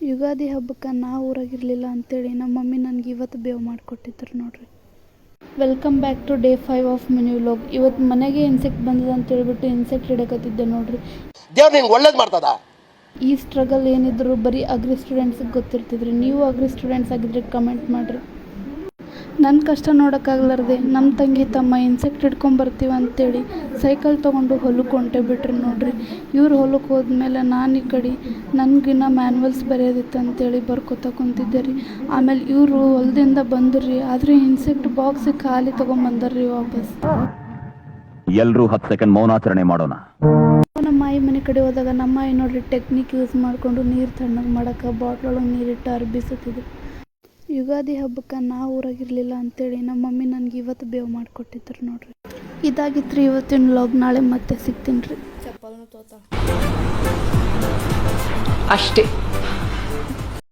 ಯುಗಾದಿ ಹಬ್ಬಕ್ಕೆ ನಾವು ಊರಾಗಿರಲಿಲ್ಲ ಅಂತೇಳಿ ನಮ್ಮ ಮಮ್ಮಿ ನನಗೆ ಇವತ್ತು ಬೇವು ಮಾಡಿಕೊಟ್ಟಿದ್ರು ನೋಡ್ರಿ. Welcome back to day 5 of mini vlog. ಇವತ್ತು ಮನೆಗೆ ಇನ್ಸೆಕ್ಟ್ ಬಂದದ ಅಂತ ಹೇಳ್ಬಿಟ್ಟು ಇನ್ಸೆಕ್ಟ್ ಹಿಡಕತ್ತಿದ್ದೆ ನೋಡ್ರಿ. ದೇವ್ರು ನಿಂಗೆ ಒಳ್ಳೇದು ಮಾಡ್ತದ. ಈ ಸ್ಟ್ರಗಲ್ ಏನಿದ್ರು ಬರೀ ಅಗ್ರಿ ಸ್ಟೂಡೆಂಟ್ಸಿಗೆ ಗೊತ್ತಿರ್ತದ್ರಿ. ನೀವು ಅಗ್ರಿ ಸ್ಟೂಡೆಂಟ್ಸ್ ಆಗಿದ್ರೆ ಕಮೆಂಟ್ ಮಾಡಿರಿ. ನನ್ನ ಕಷ್ಟ ನೋಡೋಕ್ಕಾಗ್ಲಾರ್ದೆ ನಮ್ಮ ತಂಗಿ ತಮ್ಮ ಇನ್ಸೆಕ್ಟ್ ಹಿಡ್ಕೊಂಬರ್ತೀವಿ ಅಂತೇಳಿ ಸೈಕಲ್ ತೊಗೊಂಡು ಹೊಲಕ್ಕೆ ಹೊಂಟೆ ಬಿಟ್ರಿ ನೋಡ್ರಿ. ಇವ್ರು ಹೊಲಕ್ಕೆ ಹೋದ್ಮೇಲೆ ನಾನು ಈ ಕಡೆ ನನಗಿನ್ನ ಮ್ಯಾನ್ಯಲ್ಸ್ ಬರೆಯೋದಿತ್ತು ಅಂತೇಳಿ ಬರ್ಕೋತಾ ಕುಂತಿದ್ದೆ ರೀ. ಆಮೇಲೆ ಇವರು ಹೊಲದಿಂದ ಬಂದ್ರಿ, ಆದರೆ ಇನ್ಸೆಕ್ಟ್ ಬಾಕ್ಸ್ ಖಾಲಿ ತೊಗೊಂಬಂದರ್ರಿ ವಾಪಸ್. ಎಲ್ಲರೂ 10 ಸೆಕೆಂಡ್ ಮೌನಾಚರಣೆ ಮಾಡೋಣ. ನಮ್ಮ ಆಯಿ ಮನೆ ಕಡೆ ಹೋದಾಗ ನಮ್ಮ ಆಯಿ ನೋಡ್ರಿ ಟೆಕ್ನಿಕ್ ಯೂಸ್ ಮಾಡಿಕೊಂಡು ನೀರು ತಣ್ಣಗೆ ಮಾಡೋಕೆ ಬಾಟ್ಲೊಳಗೆ ನೀರಿಟ್ಟು ಅರ್ಬಿಸುತ್ತಿದ್ರು. ಯುಗಾದಿ ಹಬ್ಬಕ್ಕೆ ನಾವು ಊರಾಗಿರಲಿಲ್ಲ ಅಂತೇಳಿ ನಮ್ಮ ಮಮ್ಮಿ ನನಗೆ ಇವತ್ತು ಬೇವು ಮಾಡಿಕೊಟ್ಟಿದ್ರು ನೋಡ್ರಿ. ಇದಾಗಿತ್ತು ರೀ ಇವತ್ತಿನ ವ್ಲಾಗ್. ನಾಳೆ ಮತ್ತೆ ಸಿಗ್ತೀನಿ ರೀ. ಅಷ್ಟೇ.